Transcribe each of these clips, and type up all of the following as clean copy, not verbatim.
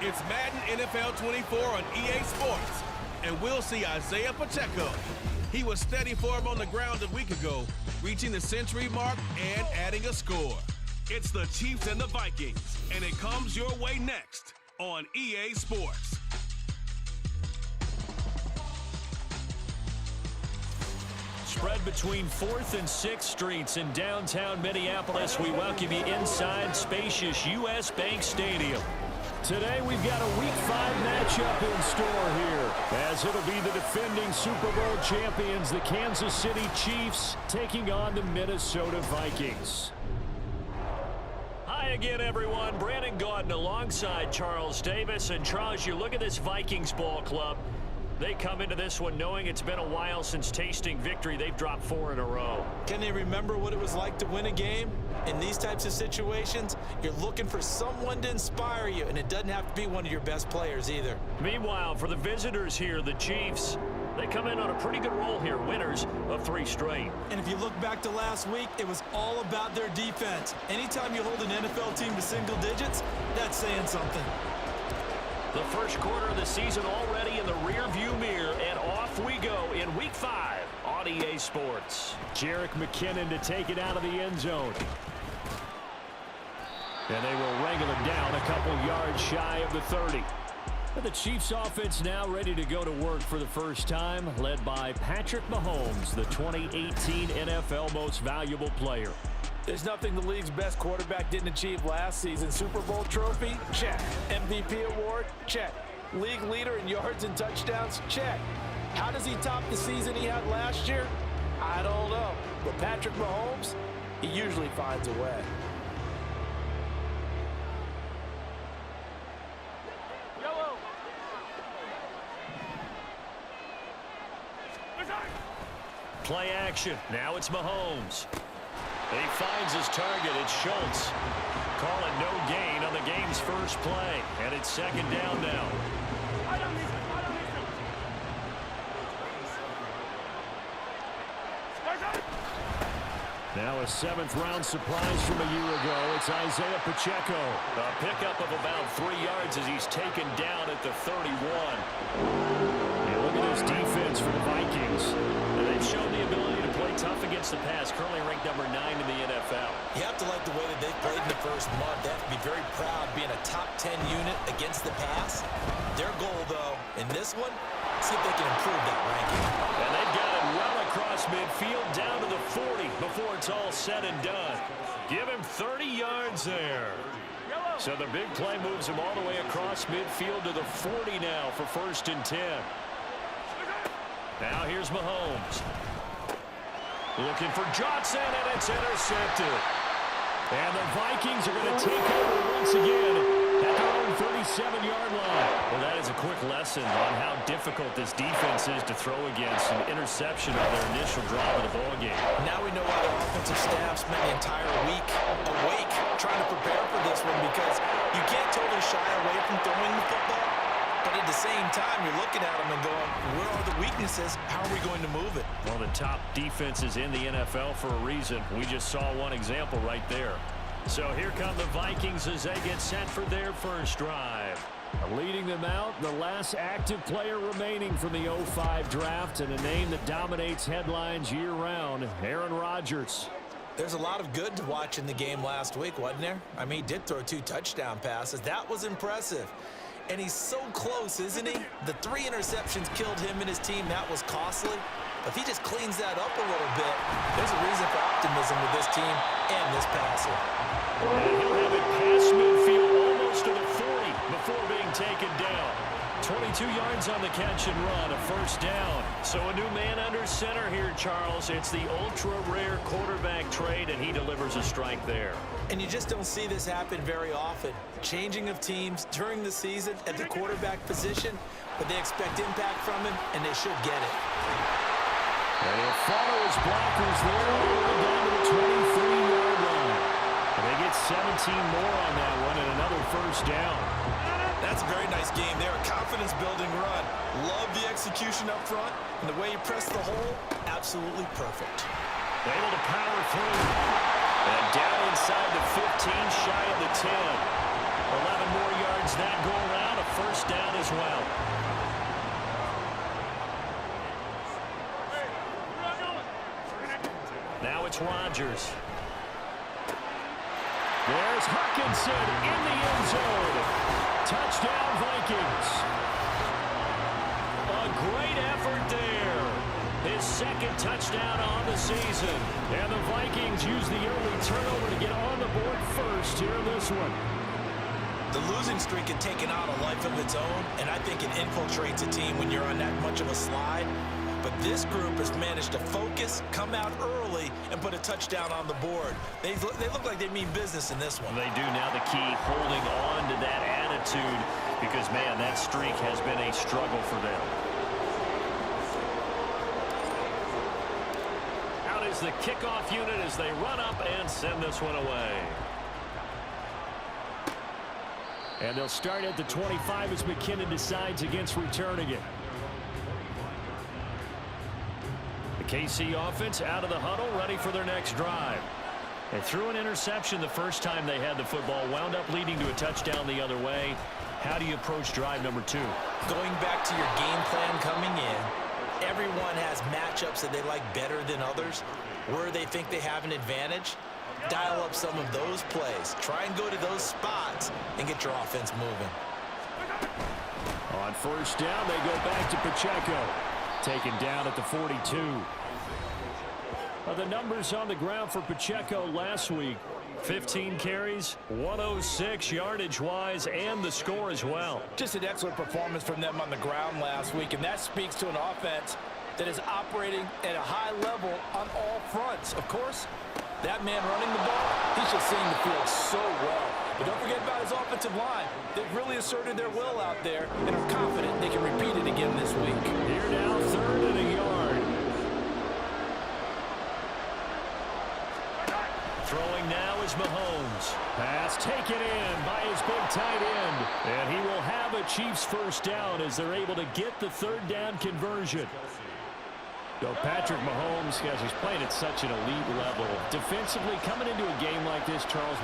It's Madden NFL 24 on EA Sports, and we'll see Isaiah Pacheco. He was steady for him on the ground a week ago, reaching the century mark and adding a score. It's the Chiefs and the Vikings, and it comes your way next on EA Sports. Spread between 4th and 6th Streets in downtown Minneapolis, we welcome you inside spacious U.S. Bank Stadium. Today we've got a Week 5 matchup in store here, as it'll be the defending Super Bowl champions, the Kansas City Chiefs, taking on the Minnesota Vikings. Hi again, everyone. Brandon Gaudin alongside Charles Davis. And Charles, you look at this Vikings ball club. They come into this one knowing it's been a while since tasting victory. They've dropped 4 in a row. Can they remember what it was like to win a game? In these types of situations, you're looking for someone to inspire you, and it doesn't have to be one of your best players either. Meanwhile, for the visitors here, the Chiefs, they come in on a pretty good roll here, winners of 3 straight. And if you look back to last week, it was all about their defense. Anytime you hold an NFL team to single digits, that's saying something. The first quarter of the season already in the rearview mirror, and off we go in Week 5 on EA Sports. Jerick McKinnon to take it out of the end zone. And they will wrangle him down a couple yards shy of the 30. But the Chiefs offense now ready to go to work for the first time, led by Patrick Mahomes, the 2018 NFL Most Valuable Player. There's nothing the league's best quarterback didn't achieve last season. Super Bowl trophy? Check. MVP award? Check. League leader in yards and touchdowns? Check. How does he top the season he had last year? I don't know. But Patrick Mahomes, he usually finds a way. Play action. Now it's Mahomes. He finds his target. It's Schultz. Call it no gain on the game's first play. And it's second down now. Now a 7th-round surprise from a year ago. It's Isaiah Pacheco. A pickup of about 3 yards as he's taken down at the 31. And look at this defense for the Vikings. And they've shown the ability to play tough against the pass, currently ranked number 9 in the NFL. You have to like the way that they've played in the first month. They have to be very proud being a top 10 unit against the pass. Their goal, though, in this one, see if they can improve that ranking. And they've got it well across midfield down to the 40 before it's all said and done. Give him 30 yards there. So the big play moves him all the way across midfield to the 40 now for 1st and 10. Now here's Mahomes. Looking for Johnson, and it's intercepted. And the Vikings are going to take over once again at their own 37-yard line. Well, that is a quick lesson on how difficult this defense is to throw against an interception on their initial drive of the ballgame. Now we know why their offensive staff spent the entire week awake trying to prepare for this one, because you can't totally shy away from throwing the football. But at the same time, you're looking at them and going, where are the weaknesses? How are we going to move it? Well, the top defenses in the NFL for a reason. We just saw one example right there. So here come the Vikings as they get set for their first drive. Leading them out, the last active player remaining from the 05 draft, and a name that dominates headlines year-round, Aaron Rodgers. There's a lot of good to watch in the game last week, wasn't there? I mean, he did throw 2 touchdown passes. That was impressive. And he's so close, isn't he? The 3 interceptions killed him and his team. That was costly. If he just cleans that up a little bit, there's a reason for optimism with this team and this passer. And he'll have it past midfield almost to the 40 before being taken down. 22 yards on the catch and run, a 1st down. So a new man under center here, Charles. It's the ultra-rare quarterback trade, and he delivers a strike there. And you just don't see this happen very often. Changing of teams during the season at the quarterback position, but they expect impact from him, and they should get it. And he'll follow his blockers there all the way down to the 23-yard line. And they get 17 more on that one and another 1st down. That's a very nice game there. A confidence-building run. Love the execution up front, and the way you press the hole, absolutely perfect. Able to power through. And down inside the 15, shy of the 10. 11 more yards that go around. first down as well. Now it's Rodgers. There's Hawkinson in the end zone. Touchdown, Vikings. A great effort there. His second touchdown on the season. And the Vikings use the early turnover to get on the board first here in this one. The losing streak had taken on a life of its own, and I think it infiltrates a team when you're on that much of a slide. But this group has managed to focus, come out early, and put a touchdown on the board. They look like they mean business in this one. They do. Now the key, holding on to that attitude, because, man, that streak has been a struggle for them. Out is the kickoff unit as they run up and send this one away. And they'll start at the 25 as McKinnon decides against returning it. KC offense out of the huddle, ready for their next drive. They threw an interception the first time they had the football, wound up leading to a touchdown the other way. How do you approach drive number 2? Going back to your game plan coming in, everyone has matchups that they like better than others. Where they think they have an advantage, dial up some of those plays. Try and go to those spots and get your offense moving. On first down, they go back to Pacheco. Taken down at the 42. The numbers on the ground for Pacheco last week. 15 carries, 106 yardage-wise, and the score as well. Just an excellent performance from them on the ground last week, and that speaks to an offense that is operating at a high level on all fronts. Of course, that man running the ball, he's just seeing the field so well. But don't forget about his offensive line. They've really asserted their will out there and are confident they can repeat it again this week. Here now, 3rd and a yard. Throwing now is Mahomes. Pass taken in by his big tight end. And he will have a Chiefs first down as they're able to get the 3rd down conversion. So Patrick Mahomes, guys, he's playing at such an elite level. Defensively, coming into a game like this, Charles,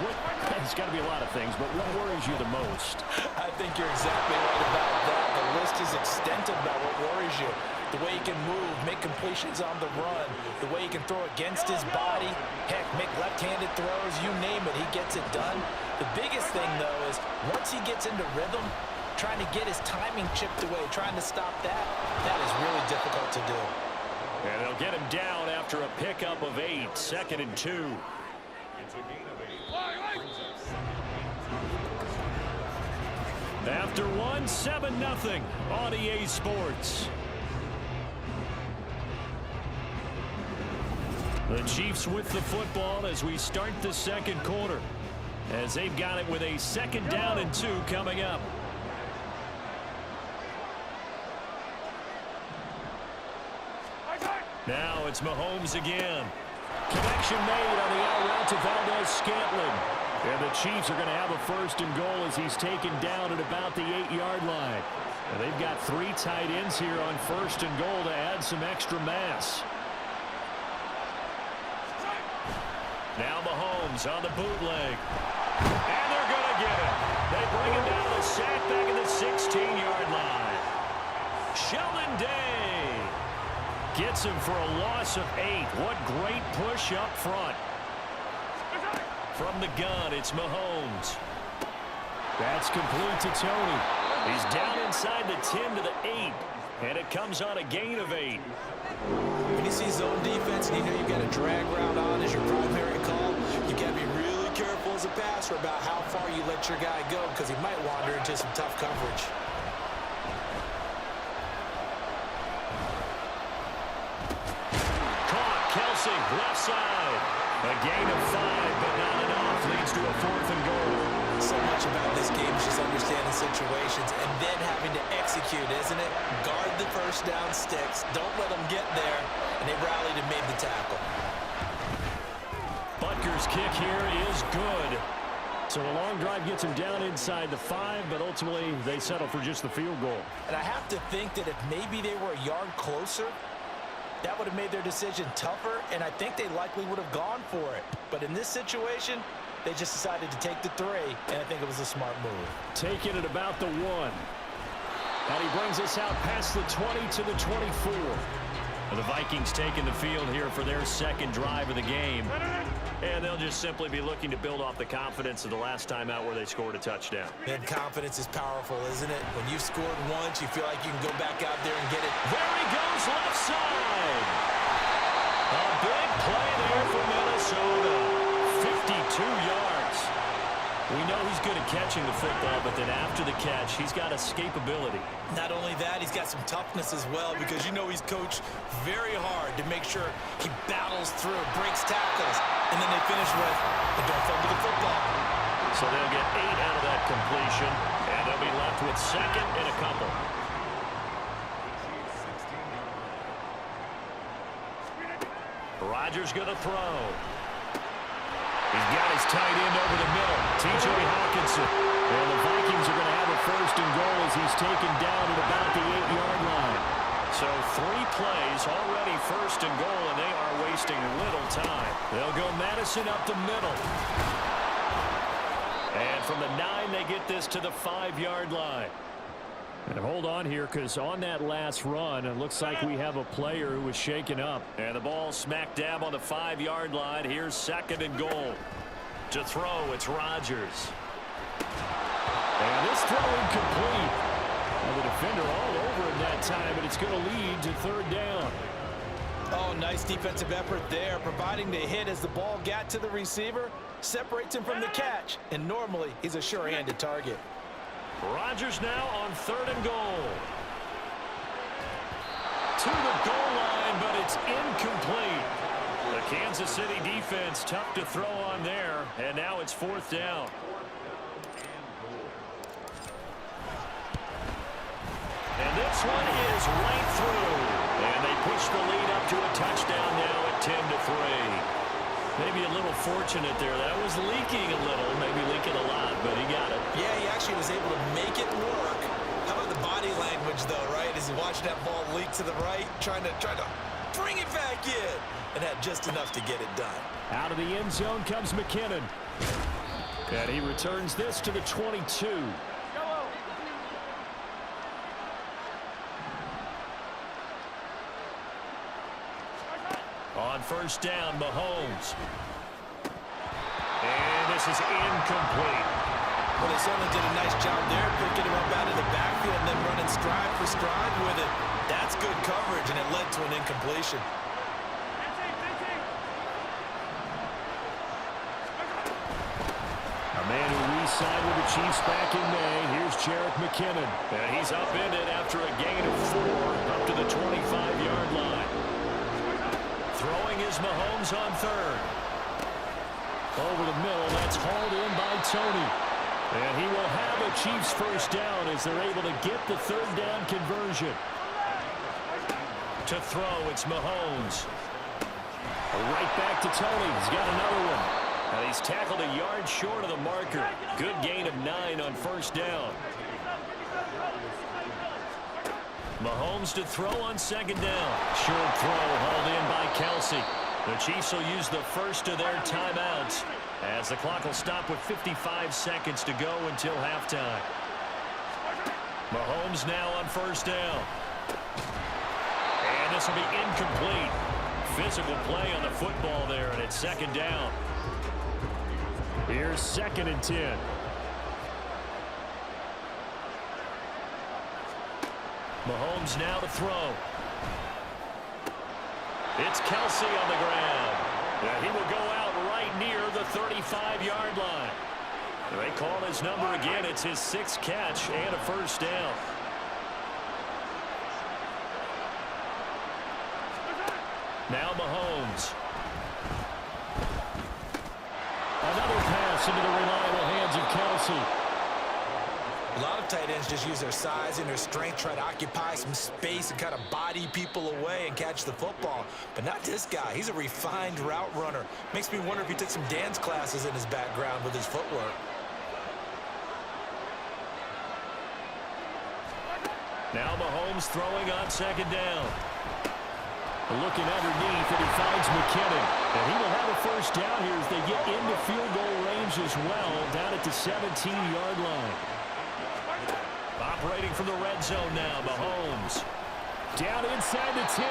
it's got to be a lot of things, but what worries you the most? I think you're exactly right about that. The list is extensive about what worries you. The way he can move, make completions on the run, the way he can throw against his body, heck, make left-handed throws, you name it, he gets it done. The biggest thing, though, is once he gets into rhythm, trying to get his timing chipped away, trying to stop that, that is really difficult to do. And they'll get him down after a pickup of 8, 2nd and 2. After 1, 7-0 on EA Sports. The Chiefs with the football as we start the 2nd quarter, as they've got it with a 2nd down and 2 coming up. Now it's Mahomes again. Connection made on the out route to Valdez-Scantling. And the Chiefs are going to have a 1st and goal as he's taken down at about the 8-yard line. And they've got 3 tight ends here on 1st and goal to add some extra mass. Now Mahomes on the bootleg. And they're going to get it. They bring him down to the sack back at the 16-yard line. Sheldon Day gets him for a loss of 8. What great push up front. From the gun, it's Mahomes. That's complete to Tony. He's down inside the 10 to the 8. And it comes on a gain of 8. When you see zone defense and you know you've got a drag route on as your primary call, you got to be really careful as a passer about how far you let your guy go because he might wander into some tough coverage. Left side. A gain of 5, but not enough. Leads to a 4th and goal. So much about this game is just understanding situations and then having to execute, isn't it? Guard the first down sticks. Don't let them get there. And they rallied and made the tackle. Butker's kick here is good. So a long drive gets him down inside the 5, but ultimately they settle for just the field goal. And I have to think that if maybe they were a yard closer, that would have made their decision tougher, and I think they likely would have gone for it. But in this situation, they just decided to take the 3, and I think it was a smart move. Taking it about the 1. And he brings us out past the 20 to the 24. The Vikings taking the field here for their second drive of the game. And they'll just simply be looking to build off the confidence of the last time out where they scored a touchdown. And confidence is powerful, isn't it? When you've scored once, you feel like you can go back out there and get it. There he goes, left side. A big play there for Minnesota. 52 yards. We know he's good at catching the football, but then after the catch, he's got escapability. Not only that, he's got some toughness as well, because you know he's coached very hard to make sure he battles through, breaks tackles, and then they finish with, but don't fumble the football. So they'll get 8 out of that completion, and they'll be left with second and a couple. Rodgers going to throw. He's got his tight end over the middle, T.J. Hawkinson. And the Vikings are going to have a first and goal as he's taken down at about the 8-yard line. So 3 plays, already first and goal, and they are wasting little time. They'll go Madison up the middle. And from the 9, they get this to the 5-yard line. And hold on here, because on that last run, it looks like we have a player who was shaken up. And the ball smack dab on the 5-yard line. Here's second and goal. To throw, it's Rodgers. And this throw incomplete. Well, the defender all over him that time, but it's going to lead to third down. Oh, nice defensive effort there, providing the hit as the ball got to the receiver, separates him from the catch, and normally he's a sure-handed target. Rodgers now on third and goal. To the goal line, but it's incomplete. The Kansas City defense tough to throw on there, and now it's fourth down. And this one is right through. And they push the lead up to a touchdown now at 10-3. Maybe a little fortunate there. That was leaking a little, maybe leaking a lot, but he got it. Yeah, he actually was able to make it work. How about the body language, though, right? As he watched that ball leak to the right, trying to bring it back in, and had just enough to get it done. Out of the end zone comes McKinnon. And he returns this to the 22. On first down, Mahomes. And this is incomplete. Well, they certainly did a nice job there, picking him up out of the backfield and then running stride for stride with it. That's good coverage, and it led to an incompletion. A man who re-signed with the Chiefs back in May. Here's Jerick McKinnon. And he's upended after a gain of 4 up to the 25-yard line. Throwing is Mahomes on third. Over the middle, that's hauled in by Tony. And he will have a Chiefs first down as they're able to get the third down conversion. To throw, it's Mahomes. Right back to Tony. He's got another one. And he's tackled a yard short of the marker. Good gain of 9 on first down. Mahomes to throw on second down. Short throw hauled in by Kelsey. The Chiefs will use the first of their timeouts as the clock will stop with 55 seconds to go until halftime. Mahomes now on first down. And this will be incomplete. Physical play on the football there, and it's second down. Here's second and 10. Mahomes now to throw. It's Kelsey on the ground. And he will go out right near the 35-yard line. They call his number again. It's his 6th catch and a first down. Now Mahomes. Another pass into the reliable hands of Kelsey. A lot of tight ends just use their size and their strength, try to occupy some space and kind of body people away and catch the football. But not this guy. He's a refined route runner. Makes me wonder if he took some dance classes in his background with his footwork. Now Mahomes throwing on second down. Looking underneath, and he finds McKinnon. And he will have a first down here as they get into field goal range as well, down at the 17-yard line. Operating from the red zone now, Mahomes. Down inside the 10.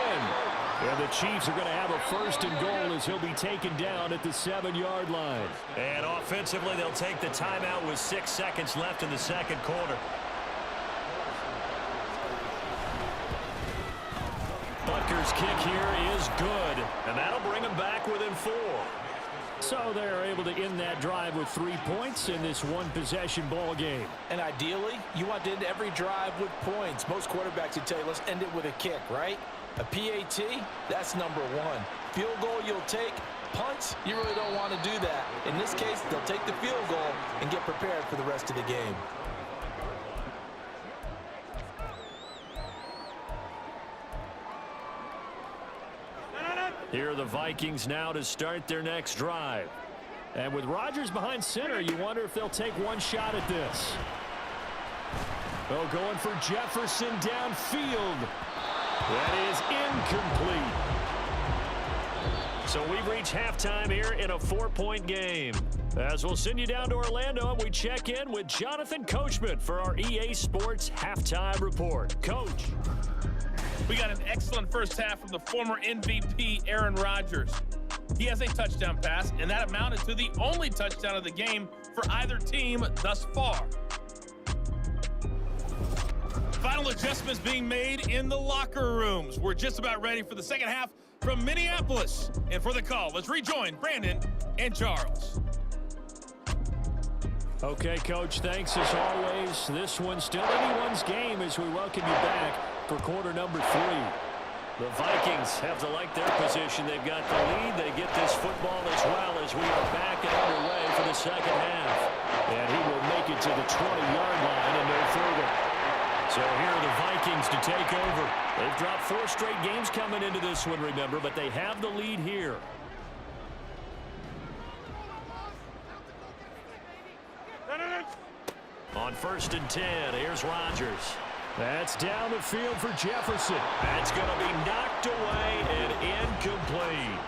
And the Chiefs are going to have a first and goal as he'll be taken down at the 7-yard line. And offensively, they'll take the timeout with 6 seconds left in the second quarter. Butker's kick here is good, and that'll bring them back within 4. So they're able to end that drive with 3 points in this one-possession ball game. And ideally, you want to end every drive with points. Most quarterbacks would tell you, let's end it with a kick, right? A PAT, that's number 1. Field goal you'll take. Punts, you really don't want to do that. In this case, they'll take the field goal and get prepared for the rest of the game. Here are the Vikings now to start their next drive. And with Rodgers behind center, you wonder if they'll take one shot at this. Oh, going for Jefferson downfield. That is incomplete. So we've reached halftime here in a 4-point game. As we'll send you down to Orlando, and we check in with Jonathan Coachman for our EA Sports Halftime Report. Coach. We got an excellent first half from the former MVP, Aaron Rodgers. He has a touchdown pass, and that amounted to the only touchdown of the game for either team thus far. Final adjustments being made in the locker rooms. We're just about ready for the second half from Minneapolis. And for the call, let's rejoin Brandon and Charles. Okay, Coach, thanks as always. This one's still anyone's game as we welcome you back for quarter number 3. The Vikings have to like their position. They've got the lead. They get this football as well as we are back and underway for the second half. And he will make it to the 20-yard line and no further. So here are the Vikings to take over. They've dropped 4 straight games coming into this one, remember, but they have the lead here. On 1st and 10, here's Rodgers. That's down the field for Jefferson. That's going to be knocked away and incomplete.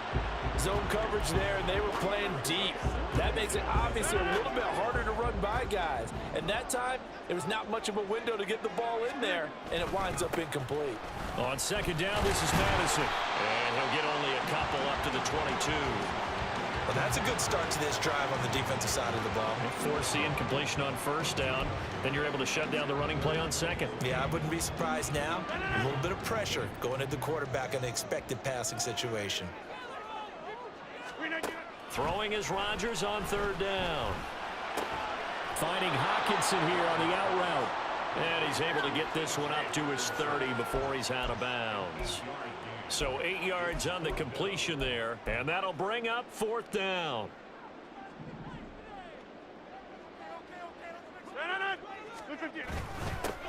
Zone coverage there, and they were playing deep. That makes it obviously a little bit harder to run by guys. And that time, there was not much of a window to get the ball in there, and it winds up incomplete. On 2nd down, this is Madison. And he'll get only a couple up to the 22. Well, that's a good start to this drive on the defensive side of the ball. Force the incompletion on 1st down. Then you're able to shut down the running play on 2nd. Yeah, I wouldn't be surprised now. A little bit of pressure going at the quarterback in an expected passing situation. Throwing is Rodgers on 3rd down. Finding Hawkinson here on the out route. And he's able to get this one up to his 30 before he's out of bounds. So 8 yards on the completion there, and that'll bring up 4th down.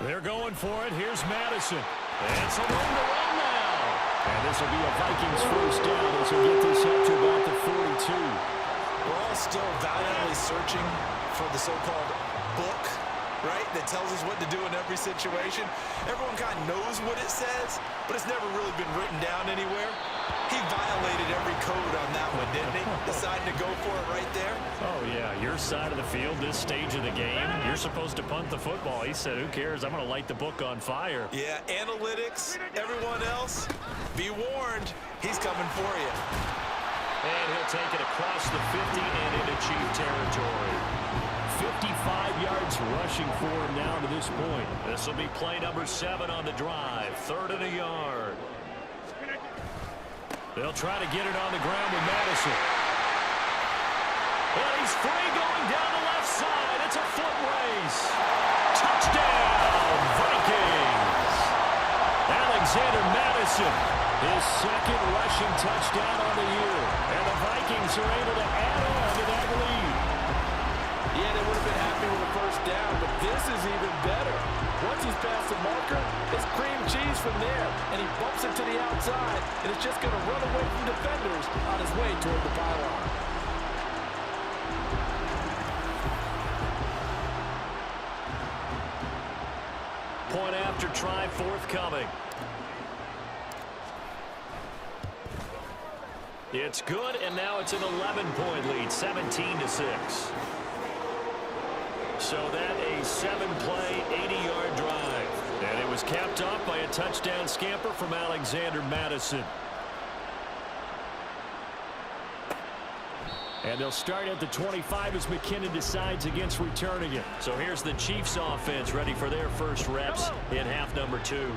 They're going for it. Here's Madison. And some room to run now. And this will be a Vikings first down as we get this up to about the 42. We're all still valiantly searching for the so-called book, right, that tells us what to do in every situation. Everyone kind of knows what it says, but it's never really been written down anywhere. He violated every code on that one, didn't he? Deciding to go for it right there. Oh, yeah, your side of the field, this stage of the game, you're supposed to punt the football. He said, who cares? I'm going to light the book on fire. Yeah, analytics, everyone else, be warned, he's coming for you. And he'll take it across the 50 and into Chief territory. 55 yards rushing for him now to this point. This will be play number 7 on the drive. 3rd and a yard. They'll try to get it on the ground with Madison. And he's free going down the left side. It's a foot race. Touchdown, Vikings. Alexander Madison, his 2nd rushing touchdown on the year. And the Vikings are able to add on to that lead. Yeah, they would have been happy with the first down, but this is even better. Once he's past the marker, it's cream cheese from there, and he bumps it to the outside, and it's just going to run away from defenders on his way toward the pylon. Point after try forthcoming. It's good, and now it's an 11-point lead, 17-6. So that a 7-play, 80-yard drive. And it was capped off by a touchdown scamper from Alexander Madison. And they'll start at the 25 as McKinnon decides against returning it. So here's the Chiefs offense ready for their first reps in half number 2.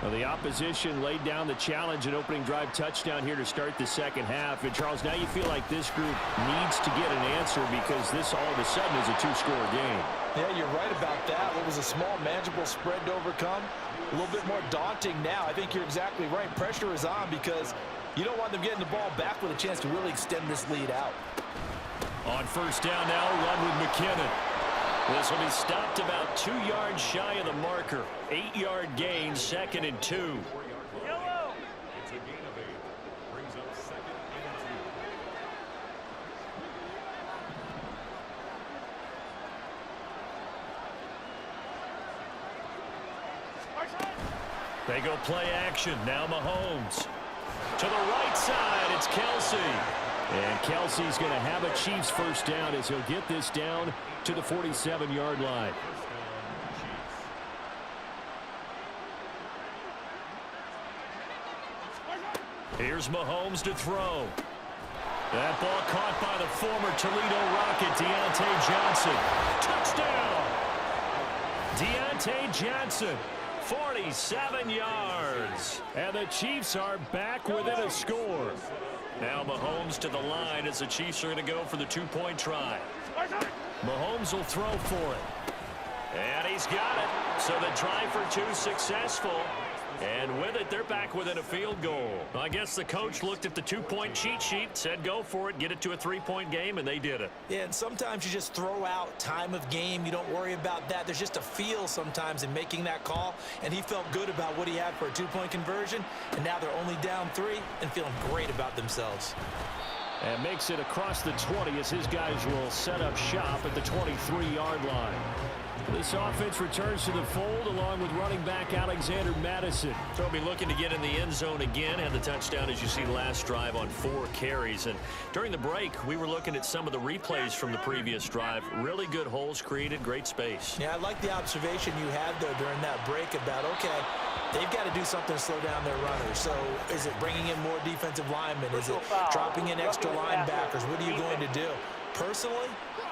Well, the opposition laid down the challenge and opening drive touchdown here to start the second half. And, Charles, now you feel like this group needs to get an answer because this all of a sudden is a 2-score game. Yeah, you're right about that. It was a small, manageable spread to overcome. A little bit more daunting now. I think you're exactly right. Pressure is on because you don't want them getting the ball back with a chance to really extend this lead out. On first down now, run with McKinnon. This will be stopped about 2 yards shy of the marker. 8-yard gain, 2nd and 2. Yellow. It's a gain of 8. Brings up 2nd and 2. They go play action. Now Mahomes. To the right side, it's Kelsey. And Kelsey's going to have a Chiefs first down as he'll get this down to the 47-yard line. Here's Mahomes to throw. That ball caught by the former Toledo Rocket, Deontay Johnson. Touchdown! Deontay Johnson, 47 yards. And the Chiefs are back within a score. Now Mahomes to the line as the Chiefs are going to go for the 2-point try. Mahomes will throw for it. And he's got it. So the try for 2 successful. And with it, they're back within a field goal. I guess the coach looked at the 2-point cheat sheet, said go for it, get it to a 3-point game, and they did it. Yeah, and sometimes you just throw out time of game. You don't worry about that. There's just a feel sometimes in making that call, and he felt good about what he had for a 2-point conversion, and now they're only down 3 and feeling great about themselves. And makes it across the 20 as his guys will set up shop at the 23-yard line. This offense returns to the fold along with running back Alexander Madison. So he'll be looking to get in the end zone again. Had the touchdown, as you see, last drive on 4 carries. And during the break, we were looking at some of the replays from the previous drive. Really good holes created, great space. Yeah, I like the observation you had, though, during that break about, okay, they've got to do something to slow down their runners. So is it bringing in more defensive linemen? Is it dropping in extra linebackers? What are you going to do? Personally,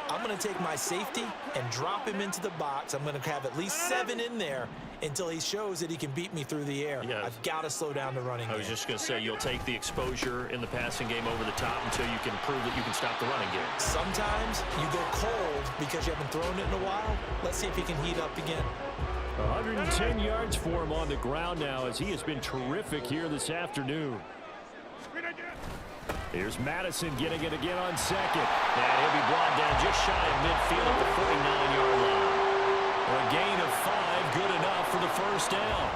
I'm going to take my safety and drop him into the box. I'm going to have at least 7 in there until he shows that he can beat me through the air. Yeah. I've got to slow down the running game. I was just going to say, you'll take the exposure in the passing game over the top until you can prove that you can stop the running game. Sometimes you go cold because you haven't thrown it in a while. Let's see if he can heat up again. 110 yards for him on the ground now as he has been terrific here this afternoon. Here's Madison getting it again on 2nd. And he'll be brought down just shy of midfield at the 49-yard line. A gain of 5, good enough for the first down.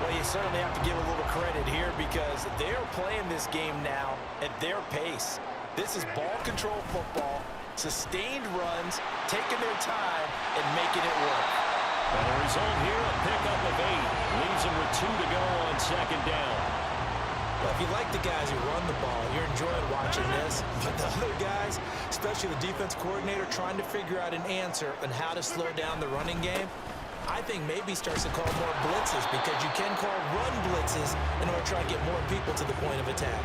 Well, you certainly have to give a little credit here because they're playing this game now at their pace. This is ball control football, sustained runs, taking their time, and making it work. And the result here, a pickup of 8. Leaves them with 2 to go on 2nd down. Well, if you like the guys who run the ball, you're enjoying watching this. But the other guys, especially the defense coordinator, trying to figure out an answer on how to slow down the running game, I think maybe starts to call more blitzes because you can call run blitzes in order to try to get more people to the point of attack.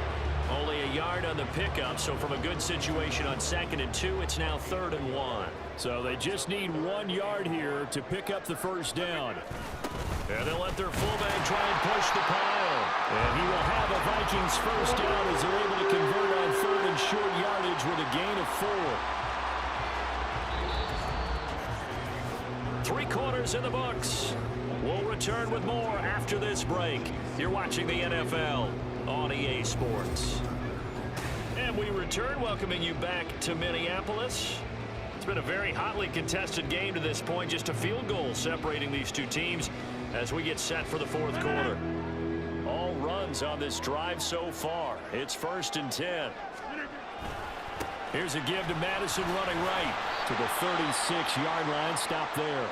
Only a yard on the pickup, so from a good situation on 2nd and 2, it's now 3rd and 1. So they just need 1 yard here to pick up the first down. And they'll let their fullback try and push the pile. And he will have a Vikings first down as they're able to convert on 3rd and short yardage with a gain of 4. 3 quarters in the books. We'll return with more after this break. You're watching the NFL on EA Sports. And we return, welcoming you back to Minneapolis. It's been a very hotly contested game to this point. Just a field goal separating these two teams as we get set for the 4th quarter. All runs on this drive so far. It's 1st and 10. Here's a give to Madison running right to the 36-yard line. Stop there.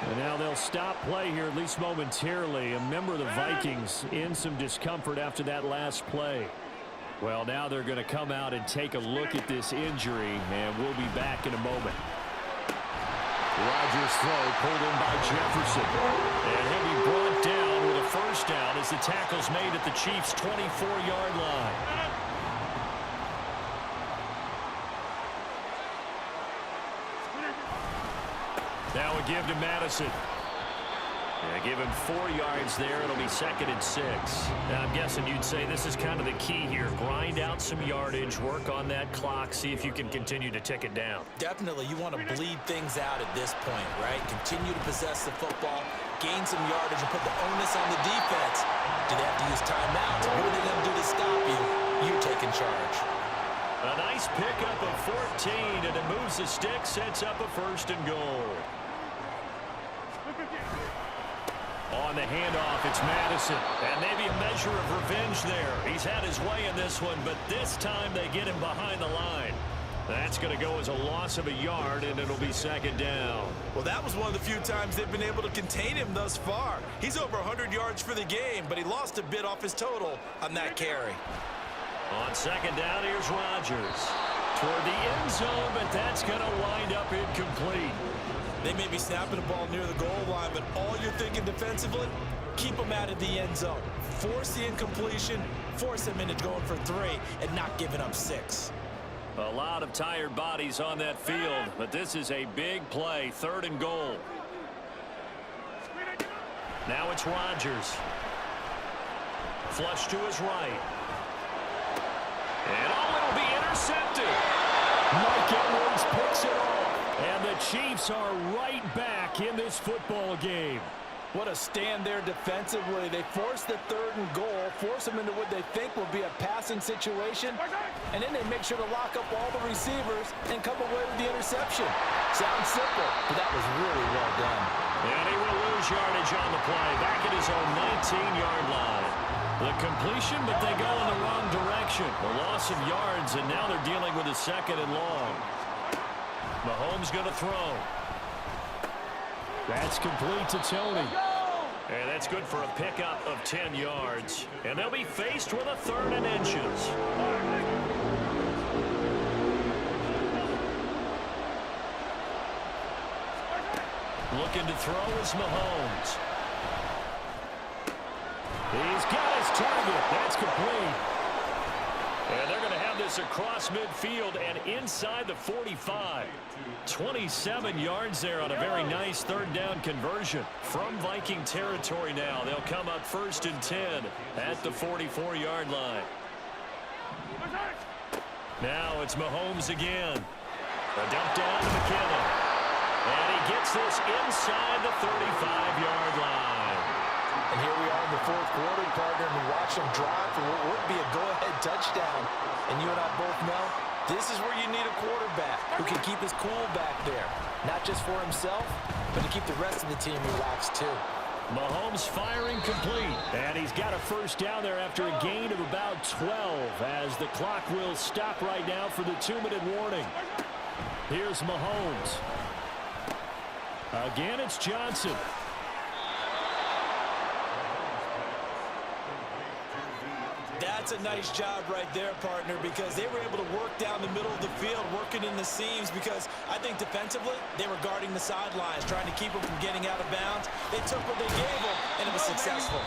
And now they'll stop play here, at least momentarily. A member of the Vikings in some discomfort after that last play. Well, now they're going to come out and take a look at this injury, and we'll be back in a moment. this throw pulled in by Jefferson. And he'll be brought down with a first down as the tackle's made at the Chiefs' 24-yard line. Now a give to Madison. Yeah, give him 4 yards there. It'll be 2nd and 6. Now, I'm guessing you'd say this is kind of the key here. Grind out some yardage, work on that clock, see if you can continue to tick it down. Definitely, you want to bleed things out at this point, right? Continue to possess the football, gain some yardage, and put the onus on the defense. Do they have to use timeouts? What are they going to do to stop you? You're taking charge. A nice pickup of 14, and it moves the stick, sets up a 1st and goal. On the handoff, it's Madison. And maybe a measure of revenge there. He's had his way in this one, but this time they get him behind the line. That's going to go as a loss of a yard, and it'll be 2nd down. Well, that was one of the few times they've been able to contain him thus far. He's over 100 yards for the game, but he lost a bit off his total on that carry. On 2nd down, here's Rodgers. Toward the end zone, but that's going to wind up incomplete. They may be snapping the ball near the goal line, but all you're thinking defensively, keep them out of the end zone. Force the incompletion, force them into going for 3, and not giving up 6. A lot of tired bodies on that field, but this is a big play, 3rd and goal. Now it's Rodgers. Flush to his right. And it'll be intercepted. Mike Edwards picks it off. And the Chiefs are right back in this football game. What a stand there defensively. They force the 3rd and goal, force them into what they think will be a passing situation, and then they make sure to lock up all the receivers and come away with the interception. Sounds simple, but that was really well done. And he will lose yardage on the play, back at his own 19-yard line. The completion, but they go in the wrong direction. The loss of yards, and now they're dealing with a 2nd and long. Mahomes going to throw. That's complete to Tony. And that's good for a pickup of 10 yards. And they'll be faced with a 3rd and inches. Looking to throw is Mahomes. He's got his target. That's complete. And they're going to have this across midfield and inside the 45. 27 yards there on a very nice 3rd down conversion. From Viking territory now, they'll come up 1st and 10 at the 44-yard line. Now it's Mahomes again. A dump down to McKinnon. And he gets this inside the 35-yard line. And here we are in the 4th quarter, partner, and we watch them drive for what would be a go-ahead touchdown. And you and I both know this is where you need a quarterback who can keep his cool back there. Not just for himself, but to keep the rest of the team relaxed too. Mahomes firing complete. And he's got a 1st down there after a gain of about 12 as the clock will stop right now for the 2-minute warning. Here's Mahomes. Again, it's Johnson. That's a nice job right there, partner, because they were able to work down the middle of the field, working in the seams, because I think defensively they were guarding the sidelines, trying to keep them from getting out of bounds. They took what they gave them, and it was successful.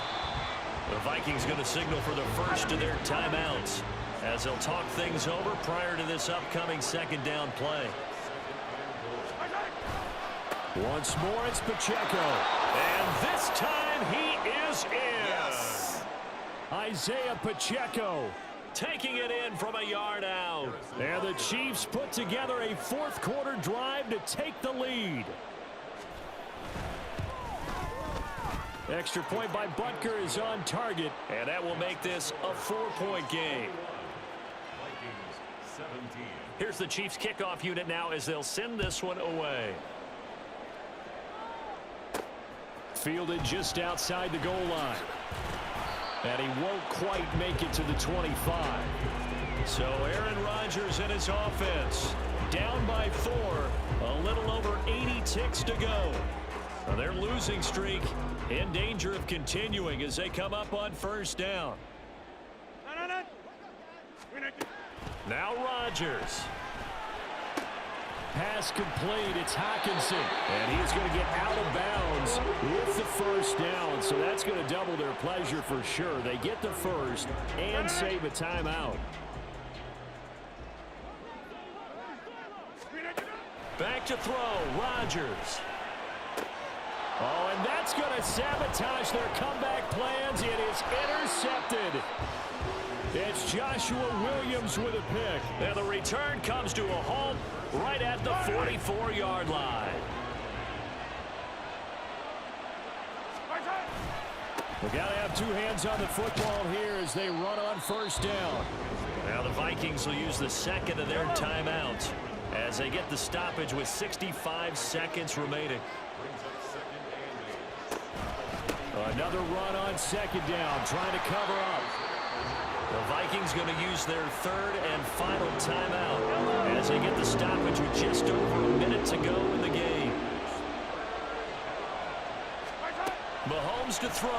The Vikings going to signal for the first of their timeouts as they'll talk things over prior to this upcoming 2nd down play. Once more, it's Pacheco. And this time he is in. Yes. Isaiah Pacheco taking it in from a yard out. And the Chiefs put together a 4th quarter drive to take the lead. Extra point by Butker is on target, and that will make this a 4-point game. Here's the Chiefs kickoff unit now as they'll send this one away. Fielded just outside the goal line. And he won't quite make it to the 25. So Aaron Rodgers and his offense down by 4. A little over 80 ticks to go. Now their losing streak in danger of continuing as they come up on 1st down. Now Rodgers. pass complete. It's Hawkinson. And he is going to get out of bounds with the first down. So that's going to double their pleasure for sure. They get the first and save a timeout. Back to throw, Rodgers. Oh, and that's going to sabotage their comeback plans. It is intercepted. It's Joshua Williams with a pick. And the return comes to a halt right at the 44-yard line. We've got to have two hands on the football here as they run on first down. Now the Vikings will use the second of their timeouts as they get the stoppage with 65 seconds remaining. Another run on second down, trying to cover up. The Vikings going to use their third and final timeout as they get the stoppage with just over a minute to go in the game. Mahomes to throw.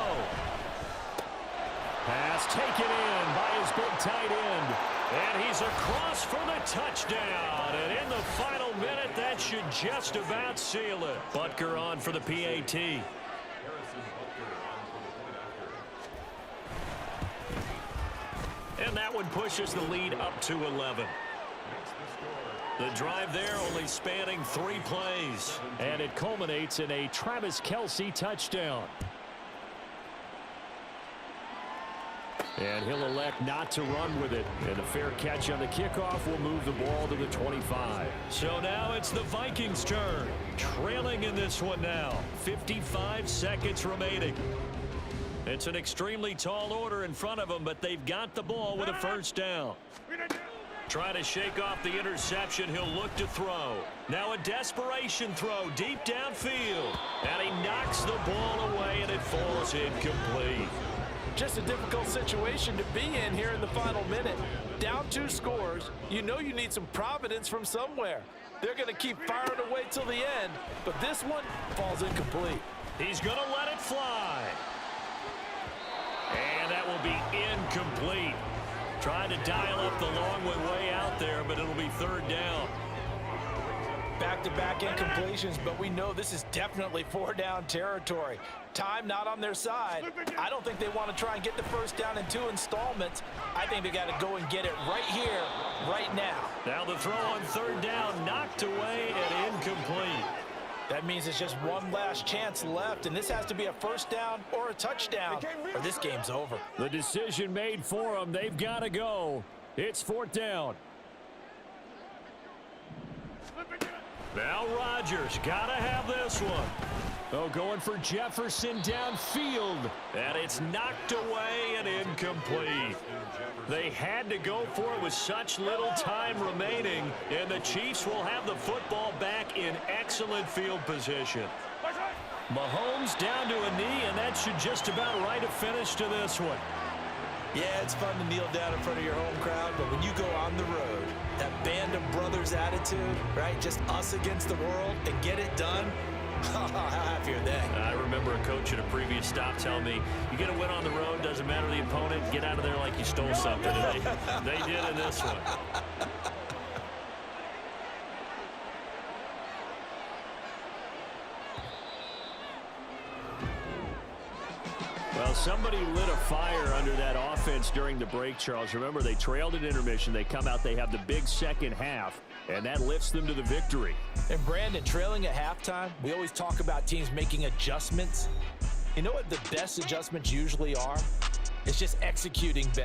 Pass taken in by his big tight end. And he's across for the touchdown. And in the final minute, that should just about seal it. Butker on for the PAT. And that one pushes the lead up to 11. The drive there only spanning 3 plays. And it culminates in a Travis Kelce touchdown. And he'll elect not to run with it. And a fair catch on the kickoff will move the ball to the 25. So now it's the Vikings' turn. Trailing in this one now. 55 seconds remaining. It's an extremely tall order in front of them, but they've got the ball with a first down. Trying to shake off the interception, he'll look to throw. Now a desperation throw deep downfield. And he knocks the ball away, and it falls incomplete. Just a difficult situation to be in here in the final minute. Down 2 scores, you know you need some providence from somewhere. They're going to keep firing away till the end, but this one falls incomplete. He's going to let it fly. And that will be incomplete. Trying to dial up the long way out there, but it'll be third down. Back-to-back incompletions, but we know this is definitely 4-down territory. Time not on their side. I don't think they want to try and get the first down in 2 installments. I think they got to go and get it right here, right now. Now the throw on third down, knocked away and incomplete. That means it's just one last chance left, and this has to be a first down or a touchdown, or this game's over. The decision made for them. They've got to go. It's 4th down. Now Rodgers got to have this one. Oh, going for Jefferson downfield. And it's knocked away and incomplete. They had to go for it with such little time remaining. And the Chiefs will have the football back in excellent field position. Mahomes down to a knee, and that should just about write a finish to this one. Yeah, it's fun to kneel down in front of your home crowd, but when you go on the road, that band of brothers attitude, right? Just us against the world and get it done. How happy are they? I remember a coach at a previous stop telling me, you get a win on the road, doesn't matter the opponent, get out of there like you stole something. And they did in this one. Well, somebody lit a fire under that offense during the break, Charles. Remember, they trailed at intermission. They come out, they have the big second half, and that lifts them to the victory. And, Brandon, trailing at halftime, we always talk about teams making adjustments. You know what the best adjustments usually are? It's just executing better.